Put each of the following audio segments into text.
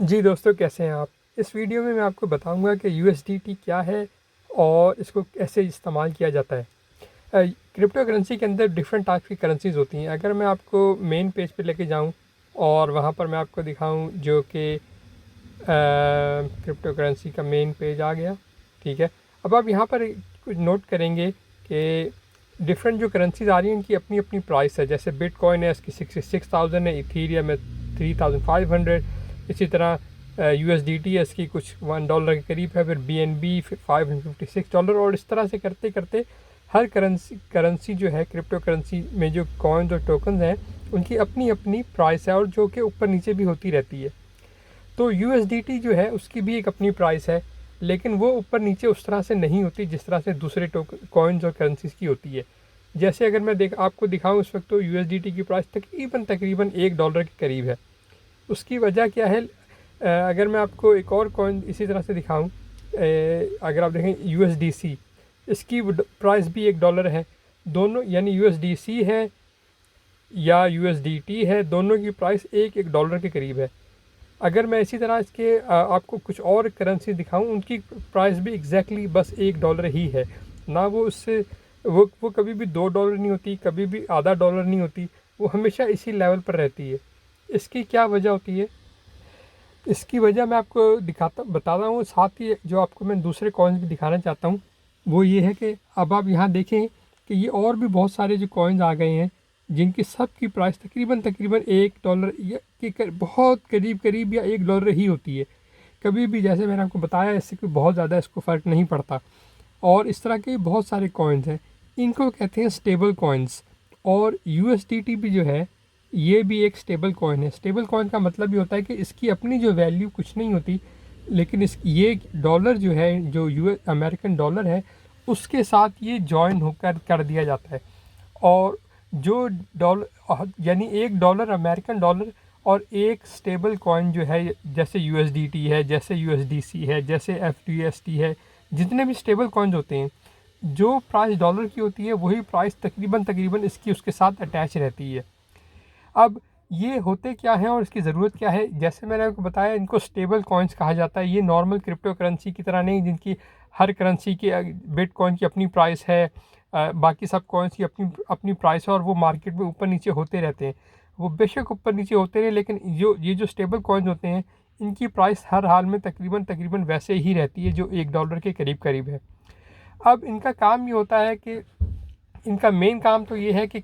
जी दोस्तों, कैसे हैं आप। इस वीडियो में मैं आपको बताऊंगा कि यूएसडीटी क्या है और इसको कैसे इस्तेमाल किया जाता है। क्रिप्टो करेंसी के अंदर डिफरेंट टाइप की करेंसीज होती हैं। अगर मैं आपको मेन पेज पे लेके जाऊं और वहां पर मैं आपको दिखाऊं जो कि क्रिप्टो करेंसी का मेन पेज आ गया, ठीक है। अब आप यहाँ पर कुछ नोट करेंगे कि डिफरेंट जो करेंसीज आ रही हैं इनकी अपनी अपनी प्राइस है। जैसे बिटकॉइन है, इसकी 66,000 है, इथीरियम है 3,500, इसी तरह USDT है, इसकी कुछ $1 के करीब है, फिर BNB $556, और इस तरह से करते करते हर करेंसी जो है क्रिप्टो करेंसी में जो कॉइन्स और टोकन हैं उनकी अपनी अपनी प्राइस है और जो कि ऊपर नीचे भी होती रहती है। तो USDT जो है उसकी भी एक अपनी प्राइस है, लेकिन वो ऊपर नीचे उस तरह से नहीं होती जिस तरह से दूसरे कॉइन्स और करेंसीज की होती है। जैसे अगर मैं आपको दिखाऊं इस वक्त, तो USDT की प्राइस तकरीबन $1 के करीब है। उसकी वजह क्या है? अगर मैं आपको एक और कॉइन इसी तरह से दिखाऊं, अगर आप देखें USDC, इसकी प्राइस भी $1 है। दोनों यानी USDC है या USDT है, दोनों की प्राइस एक डॉलर के करीब है। अगर मैं इसी तरह इसके आपको कुछ और करेंसी दिखाऊं, उनकी प्राइस भी एग्जैक्टली बस $1 ही है ना। वो उससे वो कभी भी $2 नहीं होती, कभी भी आधा डॉलर नहीं होती, वो हमेशा इसी लेवल पर रहती है। इसकी क्या वजह होती है? इसकी वजह मैं आपको बताता हूँ। साथ ही जो आपको मैं दूसरे कॉइन्स भी दिखाना चाहता हूँ वो ये है कि अब आप यहाँ देखें कि ये और भी बहुत सारे जो कॉइन्स आ गए हैं जिनकी सब की प्राइस तकरीबन तकरीबन $1 बहुत करीब करीब या $1 ही होती है। कभी भी, जैसे मैंने आपको बताया, इससे कोई बहुत ज़्यादा इसको फ़र्क नहीं पड़ता। और इस तरह के बहुत सारे कॉइन्स हैं, इनको कहते हैं स्टेबल कॉइन्स। और USDT भी जो है ये भी एक स्टेबल कॉइन है। स्टेबल कॉइन का मतलब ये होता है कि इसकी अपनी जो वैल्यू कुछ नहीं होती, लेकिन ये डॉलर जो है, जो अमेरिकन डॉलर है, उसके साथ ये जॉइन होकर कर दिया जाता है। और जो डॉलर यानी $1 अमेरिकन डॉलर और एक स्टेबल कॉइन जो है, जैसे USDT है, जैसे USDC है, जैसे FUSD है, जितने भी स्टेबल कॉइन्स होते हैं, जो प्राइस डॉलर की होती है वही प्राइस तकरीबन तकरीबन इसकी उसके साथ अटैच रहती है। अब ये होते क्या हैं और इसकी ज़रूरत क्या है? जैसे मैंने आपको बताया, इनको स्टेबल कॉइन्स कहा जाता है। ये नॉर्मल क्रिप्टो करेंसी की तरह नहीं, जिनकी हर करेंसी की बिटकॉइन की अपनी प्राइस है, बाकी सब कॉइन्स की अपनी अपनी प्राइस है और वो मार्केट में ऊपर नीचे होते रहते हैं। वो बेशक ऊपर नीचे होते रहे, लेकिन जो स्टेबल कॉइन्स होते हैं इनकी प्राइस हर हाल में तकरीबन तकरीबन वैसे ही रहती है, जो $1 के करीब करीब है। अब इनका काम ये होता है कि इनका मेन काम तो ये है कि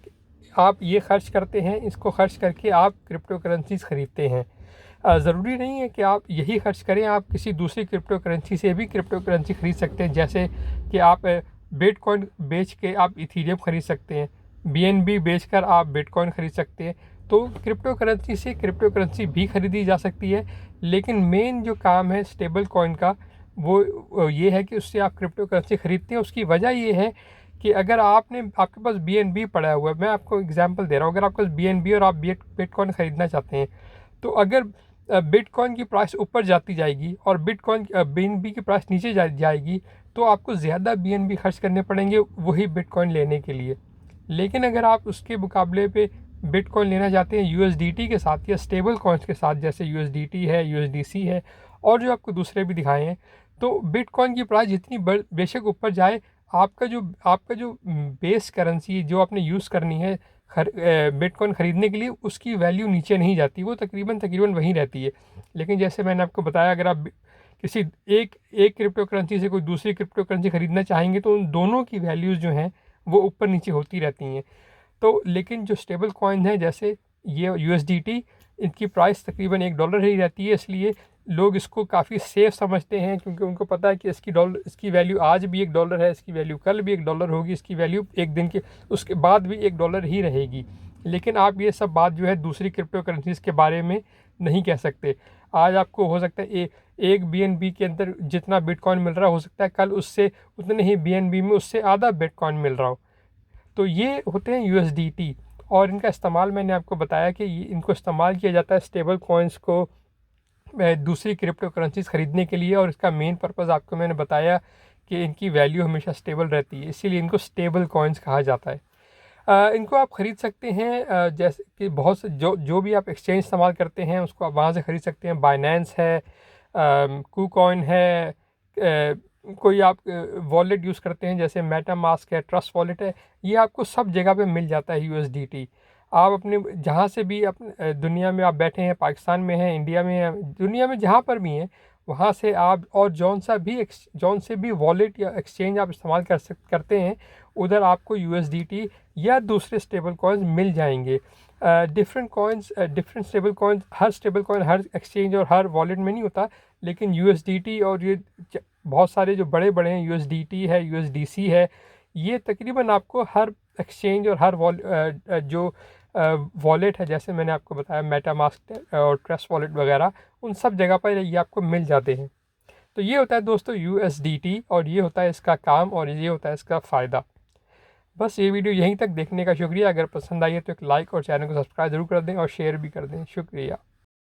आप ये खर्च करते हैं, इसको खर्च करके आप क्रिप्टो करेंसीज ख़रीदते हैं। ज़रूरी नहीं है कि आप यही खर्च करें, आप किसी दूसरी क्रिप्टो करेंसी से भी क्रिप्टो करेंसी ख़रीद सकते हैं। जैसे कि आप बिटकॉइन बेच के आप इथीरियम ख़रीद सकते हैं, BNB बेचकर आप बिटकॉइन ख़रीद सकते हैं। तो क्रिप्टो करेंसी से क्रिप्टो करेंसी भी ख़रीदी जा सकती है, लेकिन मेन जो काम है स्टेबल कॉइन का वो ये है कि उससे आप क्रिप्टो करेंसी ख़रीदते हैं। उसकी वजह ये है कि अगर आपके पास BNB पड़ा हुआ है, मैं आपको एग्जांपल दे रहा हूँ, अगर आपके पास BNB और आप बिटकॉइन ख़रीदना चाहते हैं, तो अगर बिटकॉइन की प्राइस ऊपर जाती जाएगी और BNB की प्राइस नीचे जाएगी, तो आपको ज़्यादा BNB खर्च करने पड़ेंगे वही बिटकॉइन लेने के लिए। लेकिन अगर आप उसके मुकाबले पे बिटकॉइन लेना चाहते हैं USDT के साथ या स्टेबल कॉइन्स के साथ, जैसे USDT है, USDC है, और जो आपको दूसरे भी दिखाए हैं, तो बिटकॉइन की प्राइस जितनी बेशक ऊपर जाए, आपका जो बेस करेंसी जो आपने यूज़ करनी है बिटकॉइन ख़रीदने के लिए, उसकी वैल्यू नीचे नहीं जाती, वो तकरीबन तकरीबन वहीं रहती है। लेकिन जैसे मैंने आपको बताया, अगर आप किसी एक क्रिप्टो करेंसी से कोई दूसरी क्रिप्टो करेंसी ख़रीदना चाहेंगे, तो उन दोनों की वैल्यूज़ जो हैं वो ऊपर नीचे होती रहती हैं। तो लेकिन जो स्टेबल कॉइन है, जैसे ये USDT, इनकी प्राइस तकरीबन $1 ही रहती है। इसलिए लोग इसको काफ़ी सेफ़ समझते हैं, क्योंकि उनको पता है कि इसकी वैल्यू आज भी $1 है, इसकी वैल्यू कल भी $1 होगी, इसकी वैल्यू एक दिन के उसके बाद भी $1 ही रहेगी। लेकिन आप ये सब बात जो है दूसरी क्रिप्टो करेंसीज़ के बारे में नहीं कह सकते। आज आपको हो सकता है एक BNB के अंदर जितना बिटकॉइन मिल रहा हो सकता है कल उससे उतने ही BNB में उससे आधा बिटकॉइन मिल रहा हो। तो ये होते हैं USDT, और इनका इस्तेमाल मैंने आपको बताया कि इनको इस्तेमाल किया जाता है स्टेबल कॉइन्स को दूसरी क्रिप्टो करेंसीज ख़रीदने के लिए। और इसका मेन पर्पज़ आपको मैंने बताया कि इनकी वैल्यू हमेशा स्टेबल रहती है, इसीलिए इनको स्टेबल कॉइन्स कहा जाता है। इनको आप ख़रीद सकते हैं जैसे कि बहुत से जो भी आप एक्सचेंज इस्तेमाल करते हैं उसको आप वहाँ से ख़रीद सकते हैं। बाइनेंस है, कूकॉइन है, कोई आप वॉलेट यूज़ करते हैं जैसे मेटामास्क है, ट्रस्ट वॉलेट है, ये आपको सब जगह पे मिल जाता है USDT। आप अपने जहाँ से भी अपने दुनिया में आप बैठे हैं, पाकिस्तान में हैं, इंडिया में हैं, दुनिया में जहाँ पर भी हैं, वहाँ से आप और जौन से भी वॉलेट या एक्सचेंज आप इस्तेमाल करते हैं, उधर आपको USDT या दूसरे स्टेबल कॉइन्स मिल जाएंगे। डिफरेंट स्टेबल कॉइन्स, हर स्टेबल कॉइन हर एक्सचेंज और हर वॉलेट में नहीं होता, लेकिन USDT और ये बहुत सारे जो बड़े बड़े हैं, USDT है, USDC है, ये तकरीबन आपको हर एक्सचेंज और हर जो वॉलेट है, जैसे मैंने आपको बताया मेटामास्क और ट्रस्ट वॉलेट वगैरह, उन सब जगह पर ये आपको मिल जाते हैं। तो ये होता है दोस्तों USDT, और ये होता है इसका काम, और ये होता है इसका फ़ायदा। बस ये वीडियो यहीं तक देखने का शुक्रिया। अगर पसंद आई है तो एक लाइक और चैनल को सब्सक्राइब ज़रूर कर दें और शेयर भी कर दें। शुक्रिया।